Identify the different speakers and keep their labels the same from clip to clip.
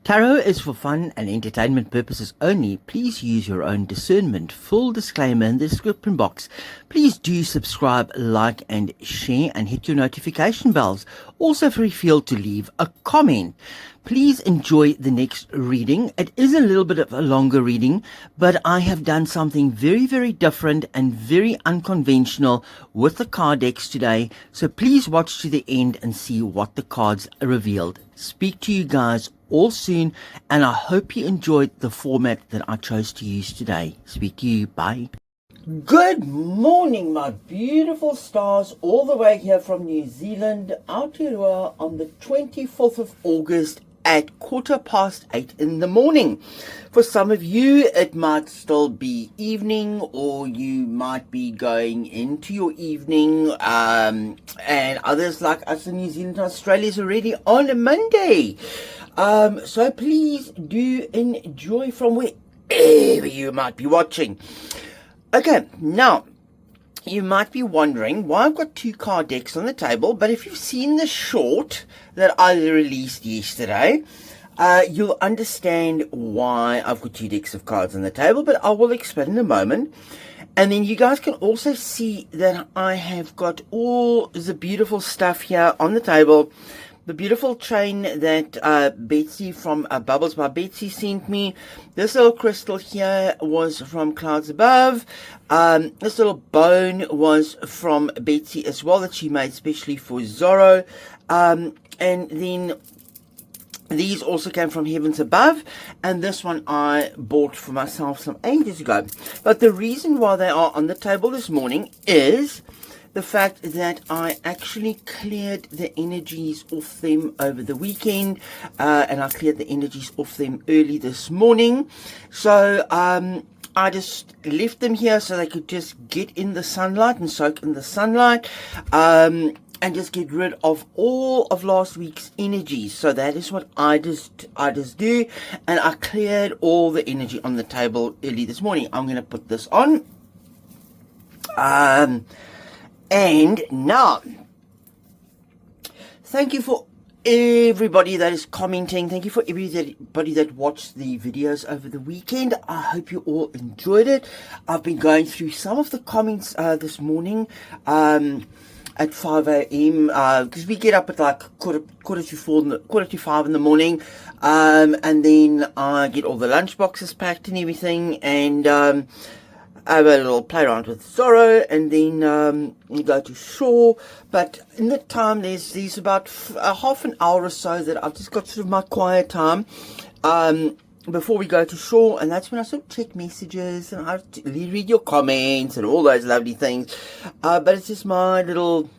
Speaker 1: Tarot is for fun and entertainment purposes only. Please use your own discernment. Full disclaimer in the description box. Please do subscribe, like and share and hit your notification bells. Also feel free to leave a comment. Please enjoy the next reading. It is a little bit of a longer reading, but I have done something very, very different and very unconventional with the card decks today. So please watch to the end and see what the cards revealed. Speak to you guys all soon, and I hope you enjoyed the format that I chose to use today. Speak to you. Bye. Good morning, my beautiful stars, all the way here from New Zealand, Aotearoa, on the 24th of August at 8:15 in the morning. For some of you, it might still be evening, or you might be going into your evening, and others like us in New Zealand and Australia is already on a Monday. So please do enjoy from wherever you might be watching. Okay, now, you might be wondering why I've got two card decks on the table, but if you've seen the short that I released yesterday, you'll understand why I've got two decks of cards on the table, but I will explain in a moment. And then you guys can also see that I have got all the beautiful stuff here on the table. The beautiful chain that Betsy from Baubles By Betsy sent me. This little crystal here was from Clouds Above. This little bone was from Betsy as well, that she made specially for Zorro. And then these also came from Heavens Above, and this one I bought for myself some ages ago. But the reason why they are on the table this morning is the fact that I actually cleared the energies off them over the weekend, and I cleared the energies off them early this morning. So I just left them here so they could just get in the sunlight and soak in the sunlight, and just get rid of all of last week's energies. So that is what I just do, and I cleared all the energy on the table early this morning. I'm going to put this on. And now, thank you for everybody that is commenting. Thank you for everybody that watched the videos over the weekend. I hope you all enjoyed it. I've been going through some of the comments this morning at 5 a.m. Because we get up at like quarter to 5 in the morning, and then I get all the lunch boxes packed and everything, and I have a little play around with Zorro, and then you go to shore. But in the time, there's about a half an hour or so that I've just got sort of my quiet time before we go to shore, and that's when I sort of check messages and I read your comments and all those lovely things. But it's just my little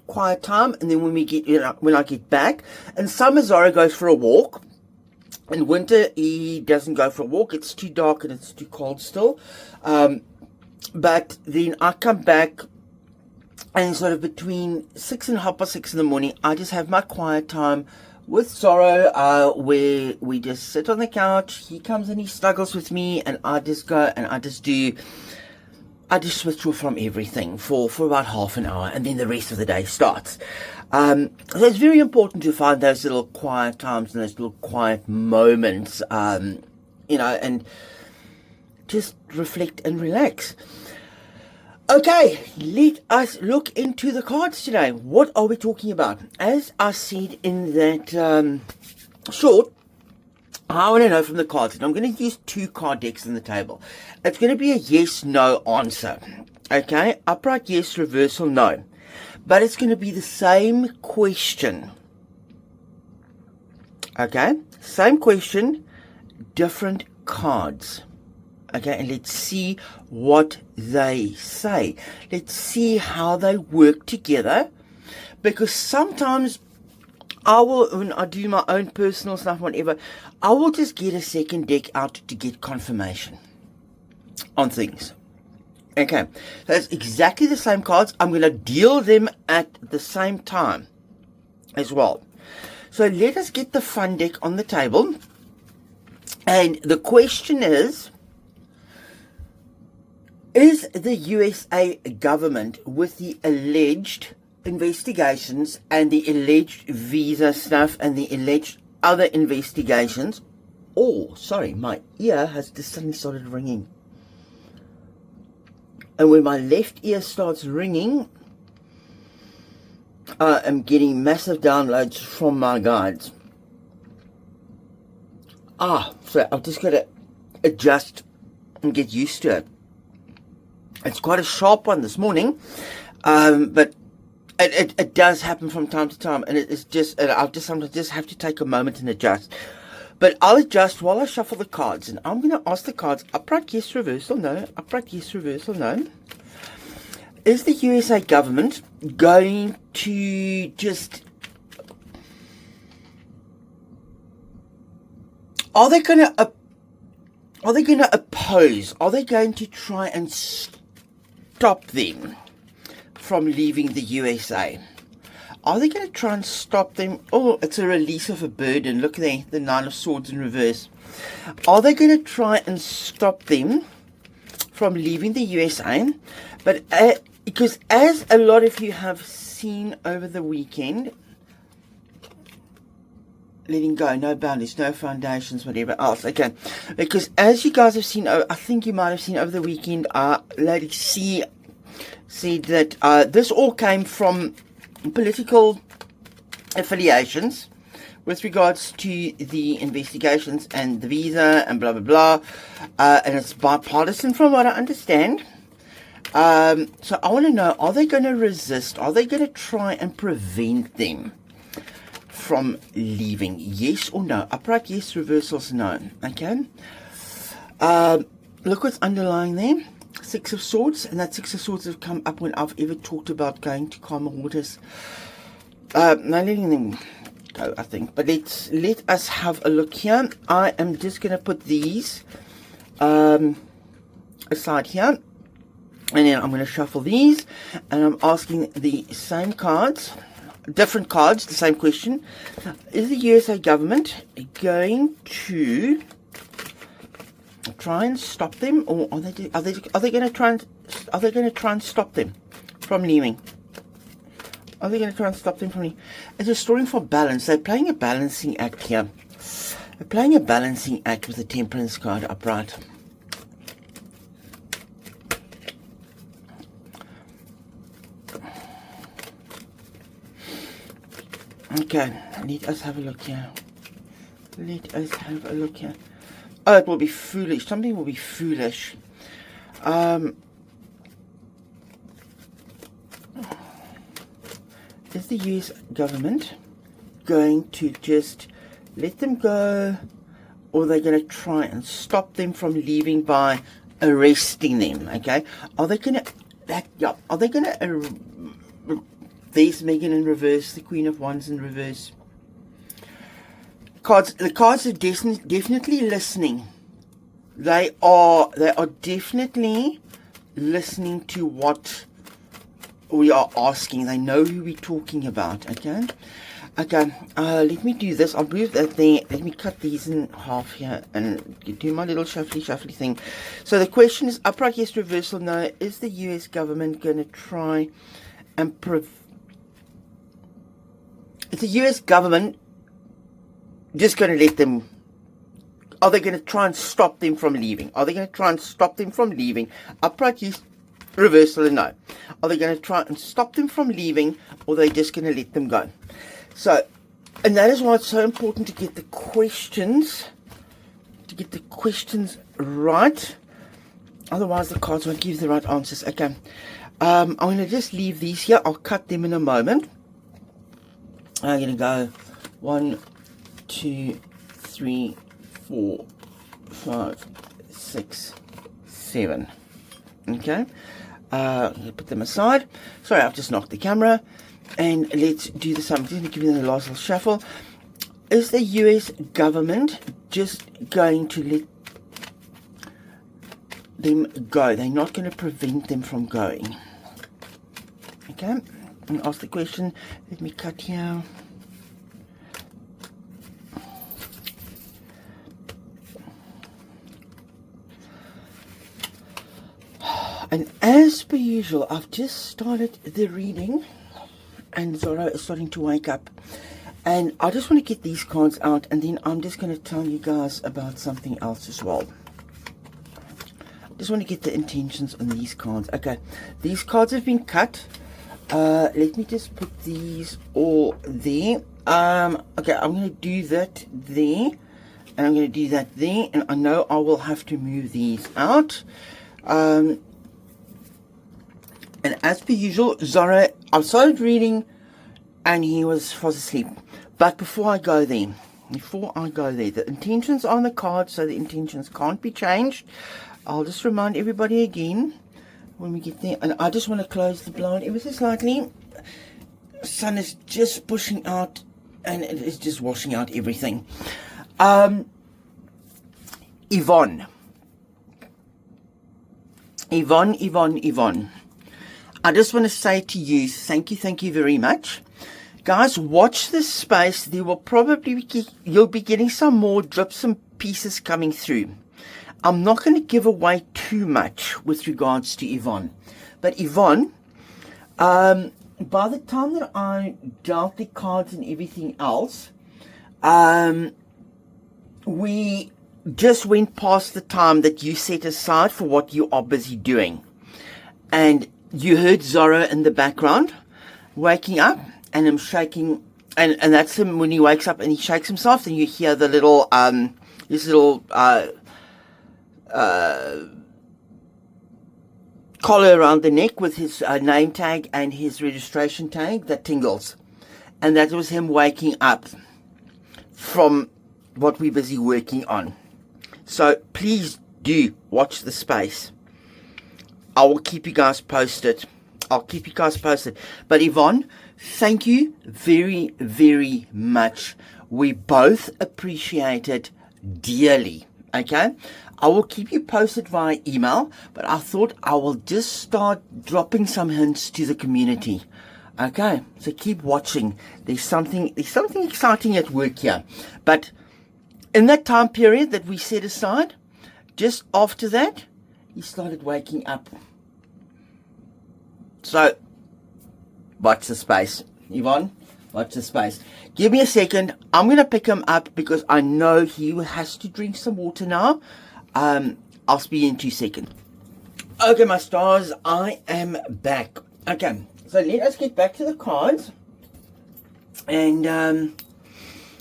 Speaker 1: quiet time, and then when I get back, and summer Zorro goes for a walk. In winter, he doesn't go for a walk. It's too dark and it's too cold still. But then I come back, and sort of between 6 and 6:30 in the morning, I just have my quiet time with Zorro, where we just sit on the couch. He comes and he snuggles with me, and I just go and I just switch off from everything for about half an hour, and then the rest of the day starts. So it's very important to find those little quiet times and those little quiet moments, and just reflect and relax. Okay, let us look into the cards today. What are we talking about? As I said in that short, I want to know from the cards, and I'm going to use two card decks on the table. It's going to be a yes-no answer. Okay, upright yes, reversal no. But it's going to be the same question. Okay, same question, different cards. Okay, and let's see what they say. Let's see how they work together. Because sometimes when I do my own personal stuff, whatever, I will just get a second deck out to get confirmation on things. Okay, so it's exactly the same cards. I'm going to deal them at the same time as well. So let us get the fun deck on the table. And the question is the USA government, with the alleged investigations and the alleged visa stuff and the alleged other investigations. Oh, sorry, my ear has just suddenly started ringing. And when my left ear starts ringing, I am getting massive downloads from my guides. So I've just got to adjust and get used to it. It's quite a sharp one this morning, but it does happen from time to time, and it's just, I'll just sometimes just have to take a moment and adjust. But I'll adjust while I shuffle the cards, and I'm going to ask the cards, upright yes, reversal no, upright yes, reversal no. Is the USA government going to just... Are they going to oppose? Are they going to try and stop them from leaving the USA? Are they going to try and stop them? Oh, it's a release of a burden. Look there, the Nine of Swords in reverse. Are they going to try and stop them from leaving the USA? But because as a lot of you have seen over the weekend, letting go, no boundaries, no foundations, whatever else. Okay, because as you guys have seen, I think you might have seen over the weekend, Lady C said that this all came from political affiliations with regards to the investigations and the visa and blah blah blah, and it's bipartisan from what I understand. So I want to know, are they going to resist? Are they going to try and prevent them from leaving? Yes or no? Upright yes, reversals no. Okay, look what's underlying there. Six of Swords, and that Six of Swords have come up when I've ever talked about going to calmer waters. Now letting them go, I think. But let us have a look here. I am just going to put these aside here, and then I'm going to shuffle these, and I'm asking the same cards, different cards, the same question. Is the USA government going to try and stop them, or are they going to try and stop them from leaving? Are they going to try and stop them from leaving? It's a story for balance. They're playing a balancing act here. They're playing a balancing act with the Temperance card upright. Okay, let us have a look here. Let us have a look here. Oh, it will be foolish. Something will be foolish. Is the US government going to just let them go, or are they going to try and stop them from leaving by arresting them? Okay, are they going to back up? Are they going to? There's Megan in reverse, the Queen of Wands in reverse. The cards are definitely listening. They are definitely listening to what we are asking. They know who we're talking about. Okay. Let me do this. I'll move that there. Let me cut these in half here and do my little shuffly thing. So the question is upright yes, reversal no. Is the US government going to try and is the US government just going to let them? Are they going to try and stop them from leaving? Are they going to try and stop them from leaving? Upright yes, reversal no. Are they going to try and stop them from leaving, or are they just going to let them go? So, and that is why it's so important to get the questions, right. Otherwise, the cards won't give the right answers. Okay, I'm going to just leave these here. I'll cut them in a moment. I'm going to go 1, 2, 3, 4, 5, 6, 7. Okay, put them aside. Sorry, I've just knocked the camera. And let's do the same. I'm going to give you the last little shuffle. Is the US government just going to let them go? They're not going to prevent them from going. Okay, and ask the question. Let me cut here. And as per usual, I've just started the reading, and Zorro is starting to wake up. And I just want to get these cards out, and then I'm just going to tell you guys about something else as well. Just want to get the intentions on these cards. Okay, these cards have been cut. Let me just put these all there. Okay, I'm going to do that there, and I'm going to do that there, and I know I will have to move these out. And as per usual, Zorro, I started reading, and he was fast asleep. But before I go there, the intentions are on the card, so the intentions can't be changed. I'll just remind everybody again when we get there. And I just want to close the blind ever so slightly. Sun is just pushing out, and it is just washing out everything. Yvonne. I just want to say to you, thank you very much. Guys, watch this space. There will probably you'll be getting some more drips and pieces coming through. I'm not going to give away too much with regards to Yvonne. But Yvonne, by the time that I dealt the cards and everything else, we just went past the time that you set aside for what you are busy doing. And you heard Zorro in the background waking up, and him shaking, and that's him when he wakes up and he shakes himself, and you hear the little this little collar around the neck with his name tag and his registration tag that tingles. And that was him waking up from what we're busy working on. So please do watch the space. I will keep you guys posted. But Yvonne, thank you very much. We both appreciate it dearly. Okay? I will keep you posted via email, but I thought I will just start dropping some hints to the community. Okay, so keep watching. There's something exciting at work here. But in that time period that we set aside, just after that, he started waking up. So, watch the space. Yvonne, watch the space. Give me a second. I'm going to pick him up because I know he has to drink some water now. I'll speak in 2 seconds. Okay, my stars, I am back. Okay, so let us get back to the cards. And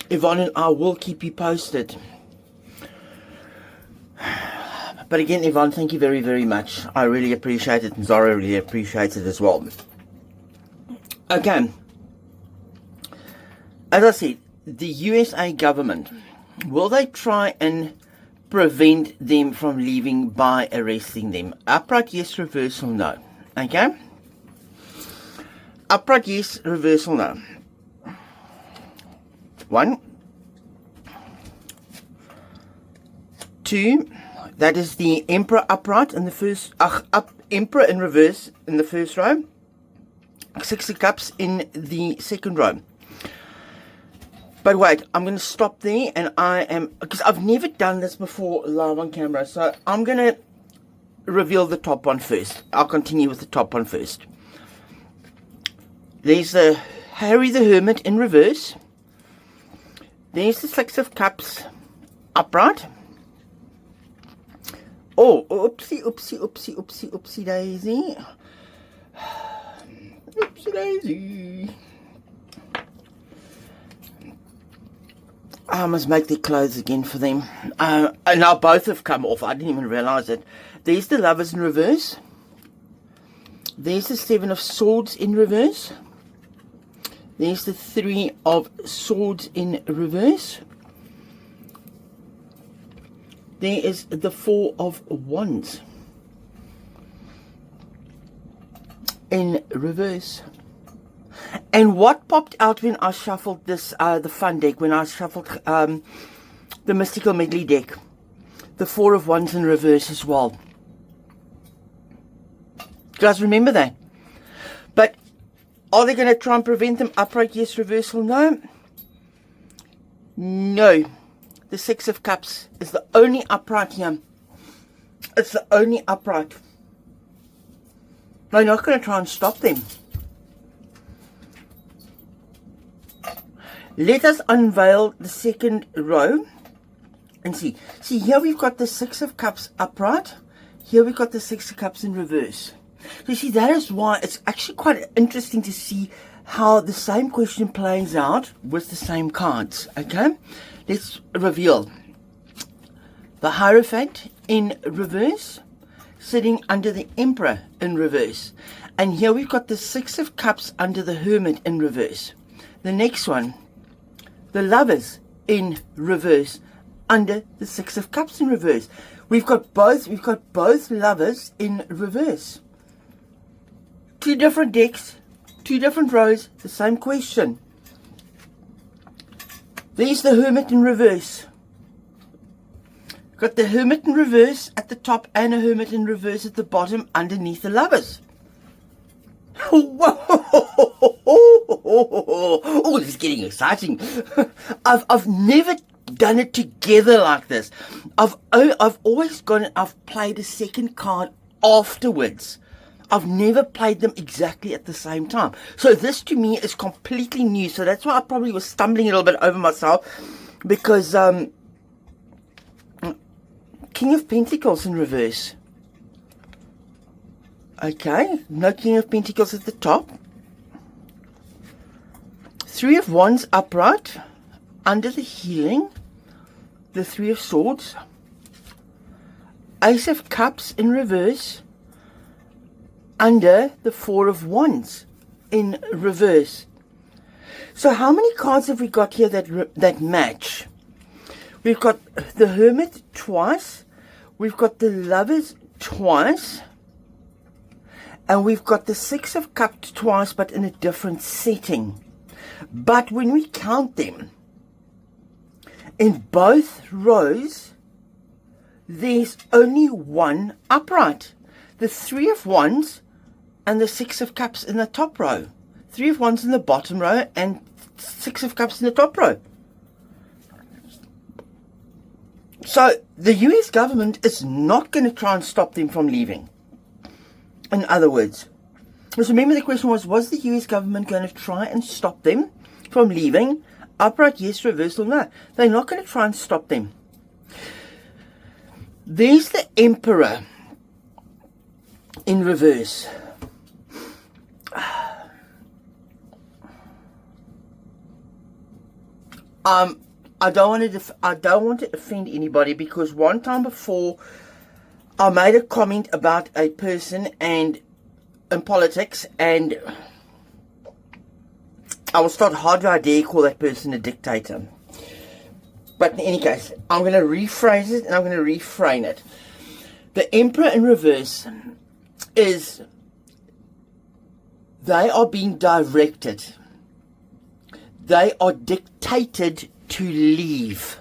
Speaker 1: Yvonne and I will keep you posted. But again, Yvonne, thank you very much. I really appreciate it, and Zara really appreciates it as well. Okay. As I said, the USA government, will they try and prevent them from leaving by arresting them? Upright yes, reversal no. Okay? Upright yes, reversal no. 1, 2, that is the Emperor upright in the first, Emperor in reverse in the first row, 6 of Cups in the second row. But wait, I'm going to stop there, and because I've never done this before live on camera, so I'm going to reveal the top one first. I'll continue with the top one first. There's the Harry the Hermit in reverse. There's the 6 of Cups upright. Oh, oopsie daisy. Oopsie daisy. I must make their clothes again for them. And now both have come off. I didn't even realize it. There's the Lovers in reverse. There's the 7 of Swords in reverse. There's the 3 of Swords in reverse. There is the 4 of Wands in reverse. And what popped out when I shuffled this, the fun deck, when I shuffled the Mystical Medley deck? The 4 of Wands in reverse as well. You guys remember that? But are they going to try and prevent them? Upright yes, reversal no. No. The 6 of Cups is the only upright here. It's the only upright. No, you're not going to try and stop them. Let us unveil the second row and see. See, here we've got the Six of Cups upright. Here we've got the Six of Cups in reverse. So you see, that is why it's actually quite interesting to see how the same question plays out with the same cards. Okay, let's reveal the Hierophant in reverse, sitting under the Emperor in reverse. And here we've got the Six of Cups under the Hermit in reverse. The next one, the Lovers in reverse, under the Six of Cups in reverse. We've got both Lovers in reverse. Two different decks, two different rows, the same question. There's the Hermit in reverse. Got the Hermit in reverse at the top and a Hermit in reverse at the bottom underneath the Lovers. Oh, this is getting exciting. I've never done it together like this. I've always gone and I've played a second card afterwards. I've never played them exactly at the same time. So this to me is completely new. So that's why I probably was stumbling a little bit over myself, because King of Pentacles in reverse. Okay, no King of Pentacles at the top. Three of Wands upright, under the Healing, the Three of Swords. Ace of Cups in reverse, under the Four of Wands in reverse. So how many cards have we got here that match? We've got the Hermit twice, we've got the Lovers twice, and we've got the Six of Cups twice, but in a different setting. But when we count them, in both rows, there's only one upright. The Three of Wands and the Six of Cups in the top row. Three of Wands in the bottom row and Six of Cups in the top row. So the US government is not going to try and stop them from leaving. In other words, because remember the question was the US government going to try and stop them from leaving? Upright, yes. Reversal, no. They're not going to try and stop them. There's the Emperor in reverse. I don't want to offend anybody, because one time before I made a comment about a person and in politics, and I will start hard to I dare call that person a dictator. But in any case, I'm going to rephrase it and I'm going to reframe it. The Emperor in reverse is, they are being directed. They are dictated to leave.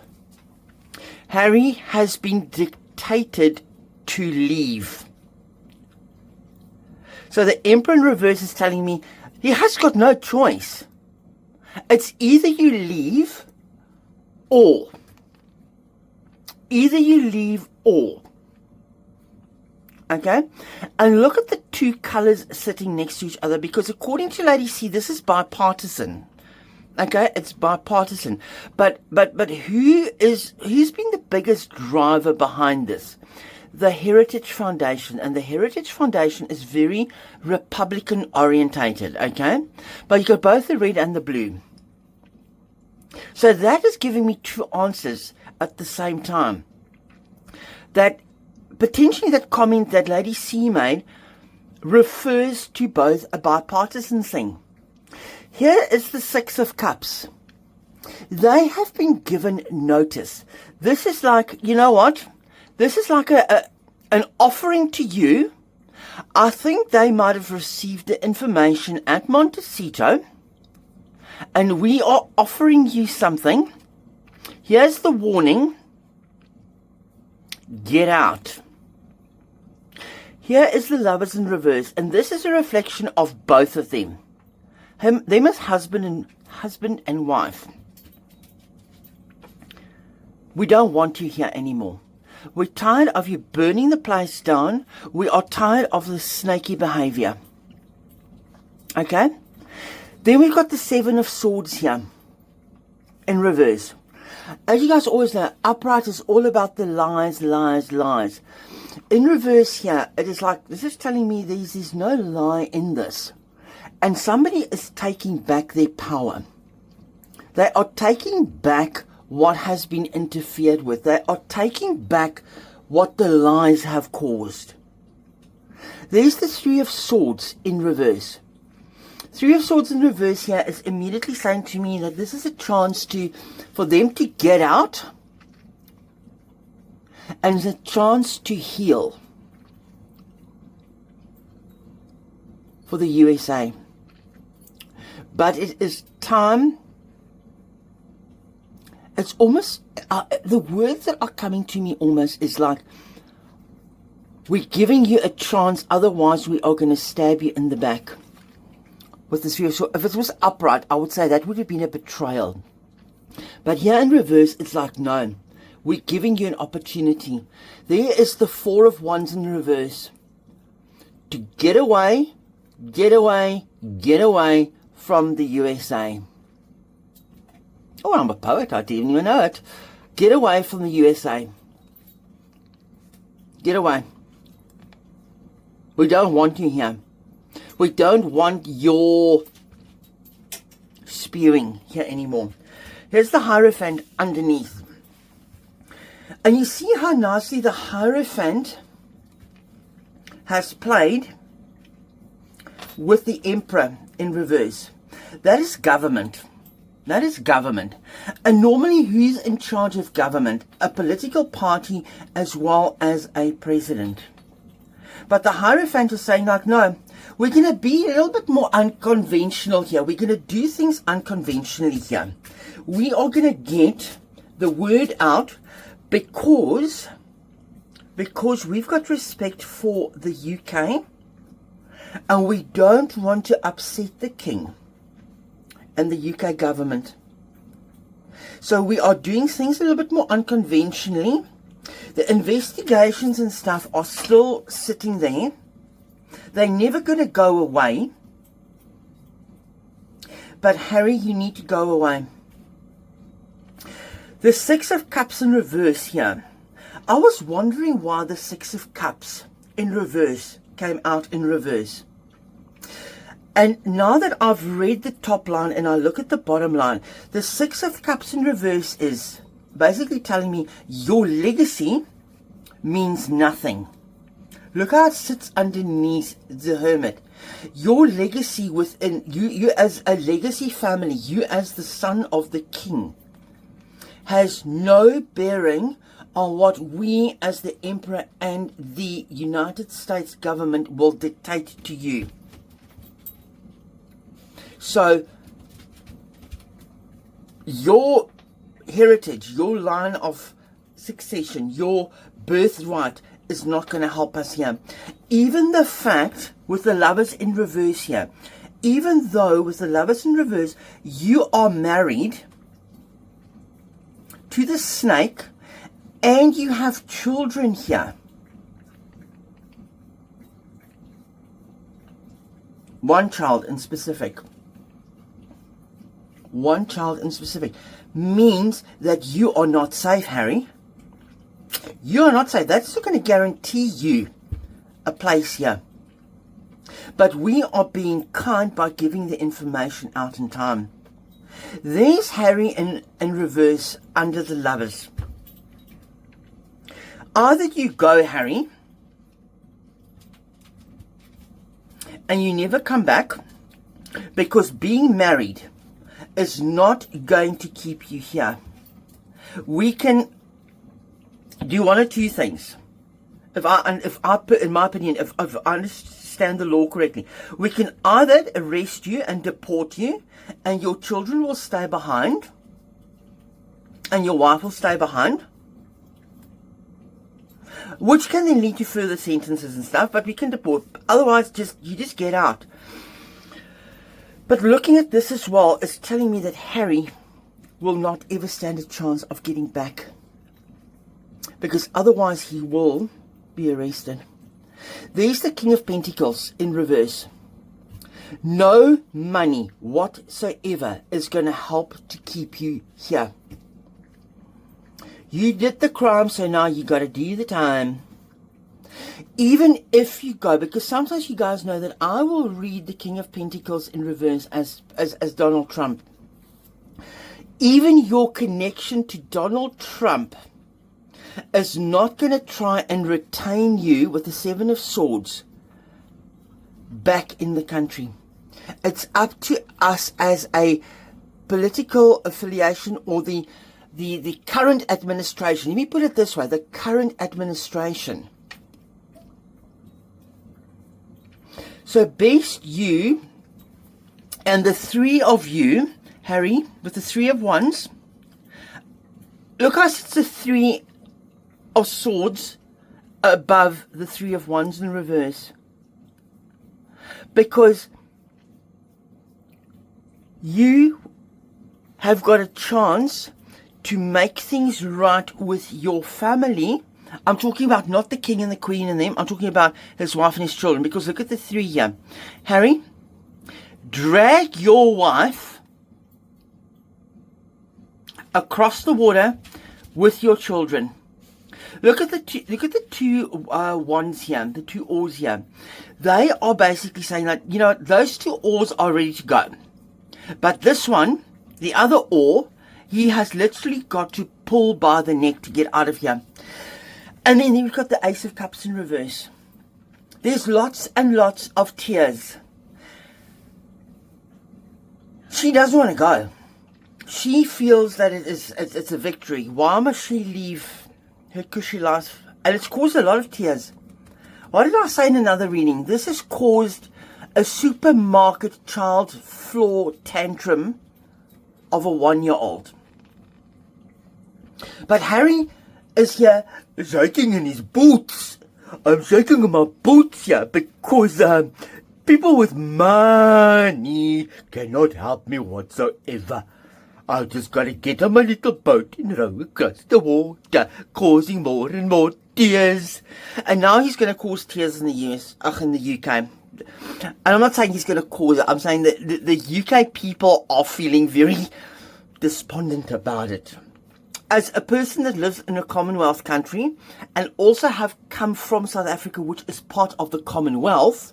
Speaker 1: Harry has been dictated to leave. So the Emperor in reverse is telling me he has got no choice. It's either you leave or. Either you leave or. Okay? And look at the two colors sitting next to each other, because according to Lady C, this is bipartisan. Okay, it's bipartisan. But who's been the biggest driver behind this? The Heritage Foundation. And the Heritage Foundation is very Republican orientated, okay? But you've got both the red and the blue. So that is giving me two answers at the same time. That potentially that comment that Lady C made refers to both a bipartisan thing. Here is the Six of Cups. They have been given notice. This is like, you know what? This is like an offering to you. I think they might have received the information at Montecito, and we are offering you something. Here's the warning. Get out. Here is the Lovers in reverse, and this is a reflection of both of them. Them as husband and wife. We don't want you here anymore. We're tired of you burning the place down. We are tired of the snaky behavior. Okay? Then we've got the Seven of Swords here. in reverse. As you guys always know, upright is all about the lies, lies, lies. In reverse here, it is like, this is telling me there's no lie in this. And somebody is taking back their power. They are taking back what has been interfered with. They are taking back what the lies have caused. There's the Three of Swords in reverse. Three of Swords in reverse here is immediately saying to me that this is a chance for them to get out, and it's a chance to heal for the USA. But it is time. It's almost, the words that are coming to me almost is like, we're giving you a chance, otherwise we are going to stab you in the back. With this view, so if it was upright, I would say that would have been a betrayal. But here in reverse, it's like, no, we're giving you an opportunity. There is the Four of Wands in reverse. To get away, get away, get away from the USA. Oh, I'm a poet, I didn't even know it. Get away from the USA. Get away. We don't want you here. We don't want your spewing here anymore. Here's the Hierophant underneath. And you see how nicely the Hierophant has played with the Emperor in reverse. That is government. That is government. And normally who's in charge of government? A political party as well as a president. But the Hierophant is saying like, no, we're going to be a little bit more unconventional here. We're going to do things unconventionally here. We are going to get the word out because we've got respect for the UK and we don't want to upset the King and the UK government. So we are doing things a little bit more unconventionally. The investigations and stuff are still sitting there. They're never going to go away. But Harry, you need to go away. The Six of Cups in reverse here. I was wondering why the Six of Cups in reverse came out in reverse. And now that I've read the top line and I look at the bottom line, the Six of Cups in reverse is basically telling me your legacy means nothing. Look how it sits underneath the Hermit. Your legacy within you as a legacy family, you as the son of the King, has no bearing on what we as the Emperor and the United States government will dictate to you. So your heritage, your line of succession, your birthright is not going to help us here. Even the fact with the Lovers in reverse here, even though with the Lovers in reverse you are married to the Snake and you have children here, one child in specific, means that you are not safe, Harry. You are not safe. That's not going to guarantee you a place here. But we are being kind by giving the information out in time. There's Harry in reverse under the Lovers. Either you go, Harry, and you never come back, because being married is not going to keep you here. We can do one or two things. If I put, in my opinion, if I understand the law correctly, we can either arrest you and deport you, and your children will stay behind, and your wife will stay behind, which can then lead to further sentences and stuff, but we can deport. Otherwise, you just get out. But looking at this as well is telling me that Harry will not ever stand a chance of getting back, because otherwise he will be arrested. There's the King of Pentacles in reverse. No money whatsoever is going to help to keep you here. You did the crime, so now you got to do the time. Even if you go, because sometimes you guys know that I will read the King of Pentacles in reverse as Donald Trump. Even your connection to Donald Trump is not going to try and retain you with the Seven of Swords back in the country. It's up to us as a political affiliation or the current administration. Let me put it this way, the current administration. So best you and the three of you, Harry, with the Three of Wands. Look how it's the Three of Swords above the Three of Wands in reverse. Because you have got a chance to make things right with your family. I'm talking about not the king and the queen and them. I'm talking about his wife and his children. Because look at the three here. Harry, drag your wife across the water with your children. Look at the two wands here, the two oars here. They are basically saying that, you know, those two oars are ready to go. But this one, the other oar, he has literally got to pull by the neck to get out of here. And then we've got the Ace of Cups in reverse. There's lots and lots of tears. She doesn't want to go. She feels that it's a victory. Why must she leave her cushy life? And it's caused a lot of tears. What did I say in another reading? This has caused a supermarket child floor tantrum of a 1-year-old. But Harry is here shaking in his boots. I'm shaking in my boots here because people with money cannot help me whatsoever. I just got to get on my little boat and row across the water, causing more and more tears. And now he's going to cause tears in the in the UK. And I'm not saying he's going to cause it. I'm saying that the UK people are feeling very despondent about it. As a person that lives in a Commonwealth country and also have come from South Africa, which is part of the Commonwealth,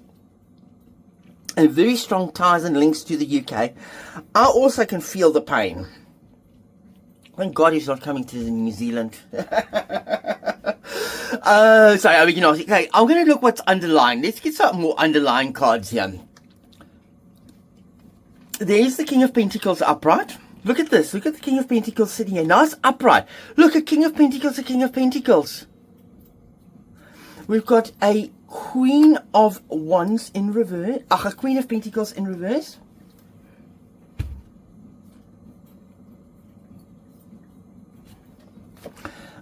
Speaker 1: and very strong ties and links to the UK, I also can feel the pain. Thank God he's not coming to New Zealand. Sorry, I mean, you know, okay, I'm going to look what's underlying. Let's get some more underlying cards here. There's the King of Pentacles upright. Look at this. Look at the King of Pentacles sitting here. Nice upright. Look at King of Pentacles, the King of Pentacles. We've got a Queen of Wands in reverse. A Queen of Pentacles in reverse.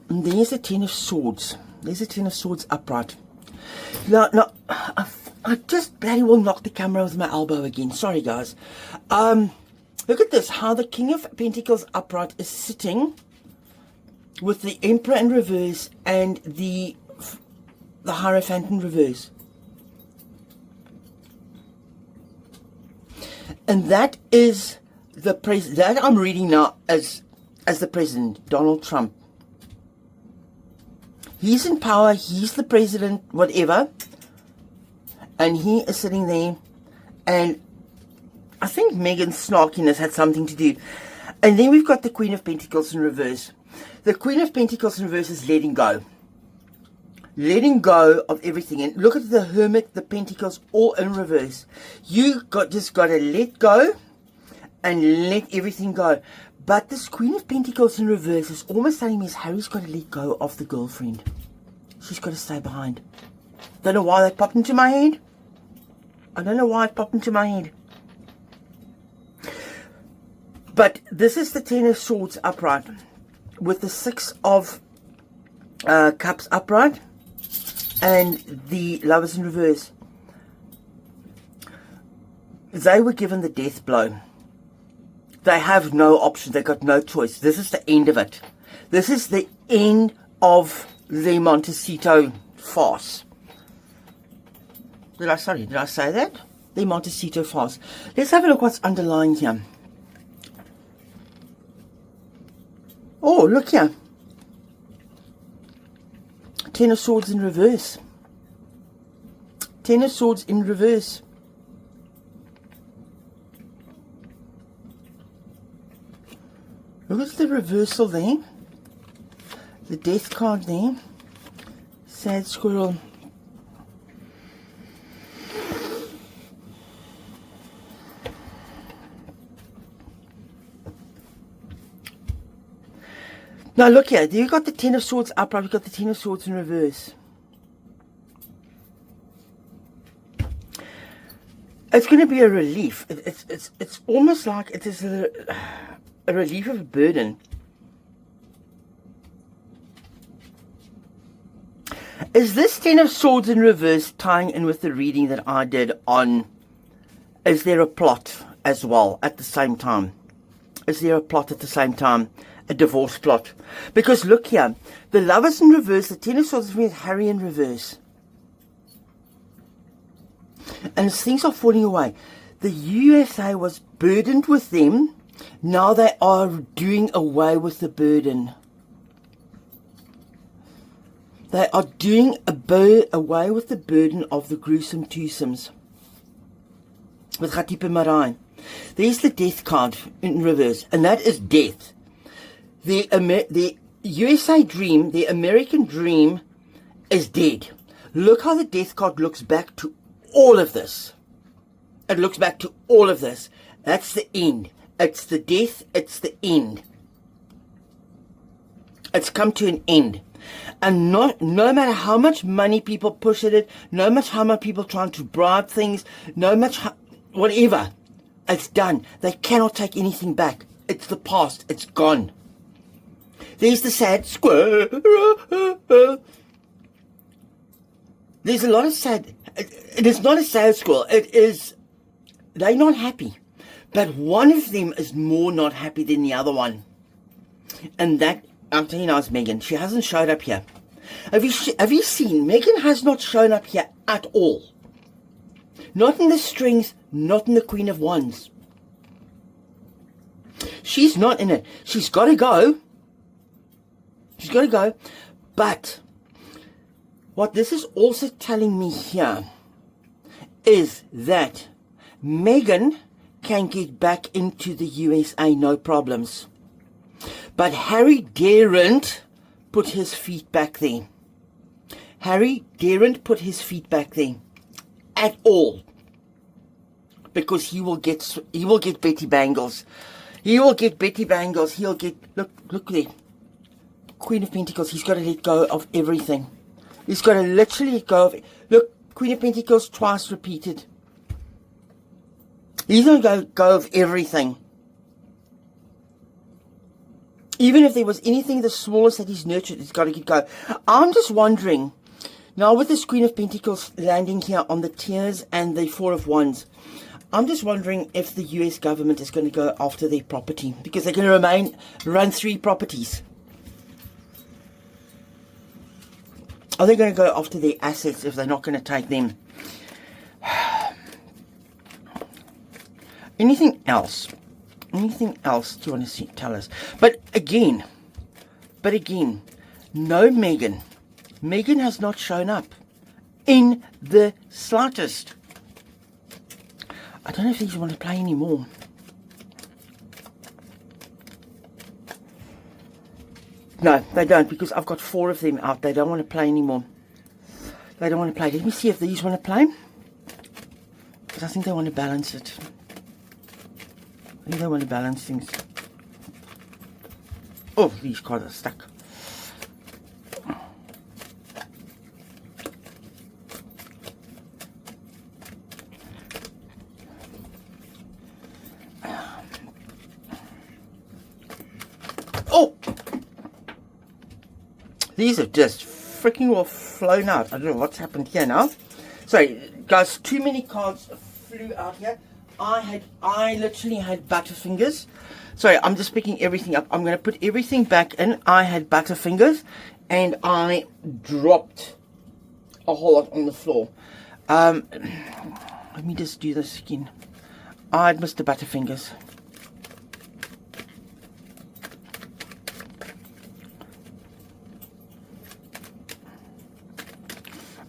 Speaker 1: And there's a Ten of Swords. There's a Ten of Swords upright. Now, I just bloody well knocked the camera with my elbow again. Sorry, guys. Look at this, how the King of Pentacles upright is sitting with the Emperor in reverse and the Hierophant in reverse. And that is the president, that I'm reading now as the president, Donald Trump. He's in power, he's the president, whatever. And he is sitting there, and I think Meghan's snarkiness had something to do. And then we've got the Queen of Pentacles in reverse. The Queen of Pentacles in reverse is letting go. Letting go of everything. And look at the Hermit, the Pentacles, all in reverse. You just got to let go and let everything go. But this Queen of Pentacles in reverse is almost telling me Harry's got to let go of the girlfriend. She's got to stay behind. Don't know why that popped into my head. I don't know why it popped into my head. But this is the Ten of Swords upright with the Six of Cups upright and the Lovers in reverse. They were given the death blow. They have no option. They got no choice. This is the end of it. This is the end of the Montecito farce. Did I say that? the Montecito fast. Let's have a look what's underlying here. Oh, look here. Ten of Swords in reverse. Ten of Swords in reverse. Look at the reversal there. The Death card there. Sad squirrel. Now look here. You got the Ten of Swords upright. You've got the Ten of Swords in reverse. It's going to be a relief. It's almost like it is a relief of a burden. Is this Ten of Swords in reverse tying in with the reading that I did on, is there a plot as well at the same time? Is there a plot at the same time? A divorce plot? Because look here, the Lovers in reverse, the Ten of Swords with Harry in reverse. And things are falling away. The USA was burdened with them. Now they are doing away with the burden. They are doing away with the burden of the gruesome twosomes. With Khatipe Marai. There's the Death card in reverse. And that is death. The USA dream, the American dream is dead. Look how the Death card looks back to all of this. It looks back to all of this. That's the end. It's the death. It's the end. It's come to an end. And no matter how much money people push at it, no matter how much people trying to bribe things, no matter whatever, it's done. They cannot take anything back. It's the past. It's gone. There's the sad squirrel. There's a lot of sad. It is not a sad squirrel. It is. They're not happy, but one of them is more not happy than the other one, and that. I'm telling you now, it's Megan. She hasn't showed up here. Have you seen? Megan has not shown up here at all. Not in the strings, not in the Queen of Wands. She's not in it. She's got to go. She's got to go. But what this is also telling me here is that Megan can get back into the USA, no problems. But Harry daren't put his feet back there. Harry daren't put his feet back there at all, because he will get Betty Bangles. He will get Betty Bangles. He'll get look there, Queen of Pentacles. He's got to let go of everything. He's got to literally let go of it. Look, Queen of Pentacles twice repeated. He's going to go of everything. Even if there was anything the smallest that he's nurtured, it's got to get go. I'm just wondering, now with this Queen of Pentacles landing here on the Tears and the Four of Wands, I'm just wondering if the US government is going to go after their property, because they're going to run 3 properties. Are they going to go after their assets if they're not going to take them? Anything else? Anything else do you want to tell us? But again, no Megan. Megan has not shown up in the slightest. I don't know if these want to play anymore. No, they don't, because I've got 4 of them out. They don't want to play anymore. They don't want to play. Let me see if these want to play. Because I think they want to balance it. I think they want to balance things. Oh, these cards are stuck. Oh! These have just freaking well flown out. I don't know what's happened here now. Sorry, guys, too many cards flew out here. I literally had butterfingers. Sorry, I'm just picking everything up. I'm going to put everything back in. I had butterfingers and I dropped a whole lot on the floor. let me just do this again. I'd Mr. Butterfingers.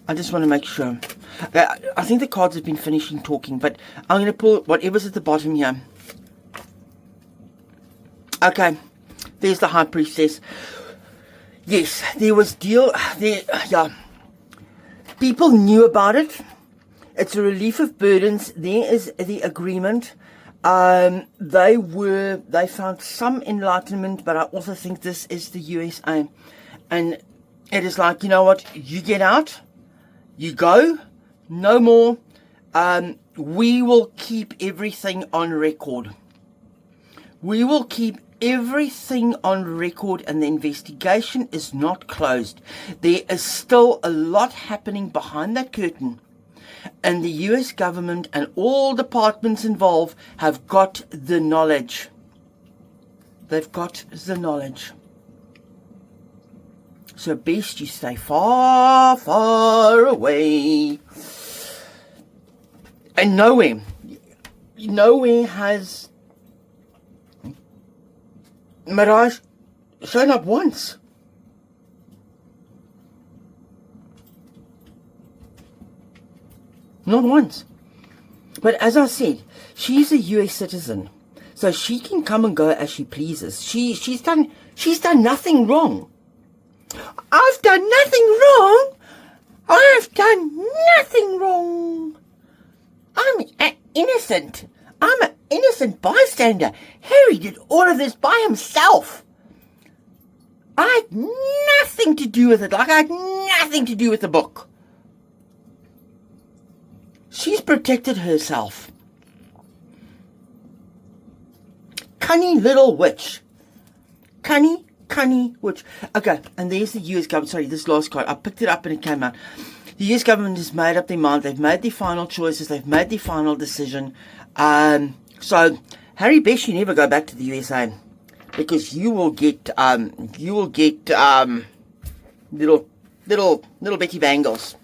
Speaker 1: I just want to make sure. I think the cards have been finishing talking, but I'm going to pull whatever's at the bottom here. Okay, there's the High Priestess. Yes, there was yeah. People knew about it. It's a relief of burdens. There is the agreement. They found some enlightenment, but I also think this is the USA. And it is like, you know what, you get out, you go, no more. We will keep everything on record. We will keep everything on record, and the investigation is not closed. There is still a lot happening behind that curtain, and the US government and all departments involved have got the knowledge. They've got the knowledge. So best you stay far, far away. And nowhere has Mirage shown up once. Not once. But as I said, she's a US citizen, so she can come and go as she pleases. She's done nothing wrong. I've done nothing wrong. I've done nothing wrong. I'm innocent. I'm an innocent bystander. Harry did all of this by himself. I had nothing to do with it. Like I had nothing to do with the book. She's protected herself. Cunning little witch. Cunning witch. Okay, and there's the US government. Sorry, this last card. I picked it up and it came out. The US government has made up their mind. They've made their final choices. They've made their final decision. So Harry, best you never go back to the USA, because you will get little Betty Bangles.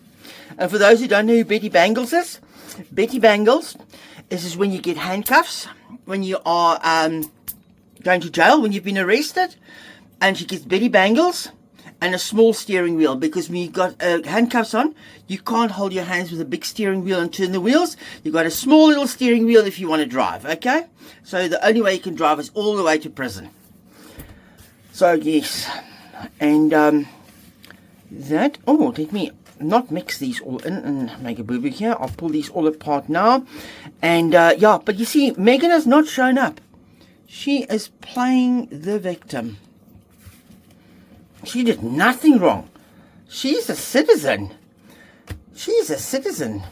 Speaker 1: And for those who don't know who Betty Bangles is, Betty Bangles is when you get handcuffs, when you are going to jail, when you've been arrested, and she gets Betty Bangles and a small steering wheel, because when you've got handcuffs on, you can't hold your hands with a big steering wheel and turn the wheels. You've got a small little steering wheel if you want to drive, okay? So the only way you can drive is all the way to prison. So, yes. And let me not mix these all in and make a boo-boo here. I'll pull these all apart now. And, yeah, but you see, Megan has not shown up. She is playing the victim. She did nothing wrong. She's a citizen. She's a citizen.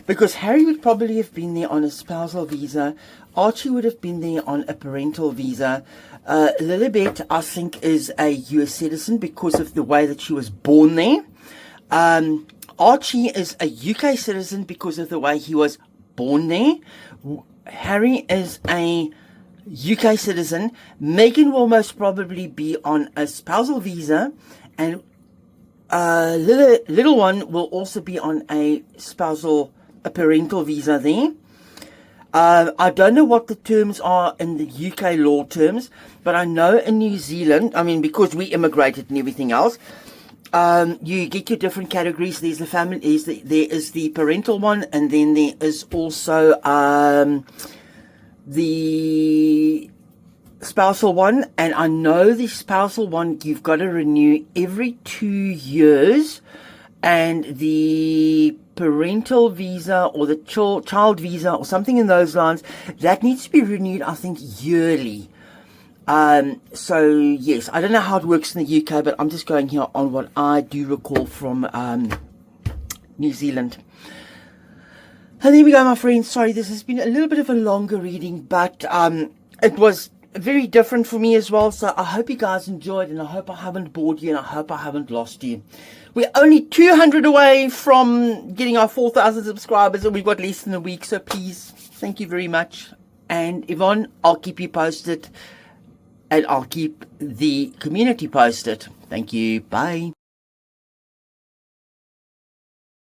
Speaker 1: Because Harry would probably have been there on a spousal visa. Archie would have been there on a parental visa. Lilibet, I think, is a US citizen because of the way that she was born there. Archie is a UK citizen because of the way he was born there. Harry is a UK citizen. Megan will most probably be on a spousal visa, and little one will also be on a parental visa there. I don't know what the terms are in the UK law terms, but I know in New Zealand, I mean, because we immigrated and everything else, you get your different categories. There's the family, there is the parental one, and then there is also the spousal one. And I know the spousal one you've got to renew every 2 years, and the parental visa or the child visa or something in those lines, that needs to be renewed, I think, yearly. So yes, I don't know how it works in the UK, but I'm just going here on what I do recall from New Zealand. And there we go, my friends. Sorry, this has been a little bit of a longer reading, but it was very different for me as well. So I hope you guys enjoyed, and I hope I haven't bored you, and I hope I haven't lost you. We're only 200 away from getting our 4,000 subscribers, and we've got less than a week. So please, thank you very much. And Yvonne, I'll keep you posted, and I'll keep the community posted. Thank you. Bye.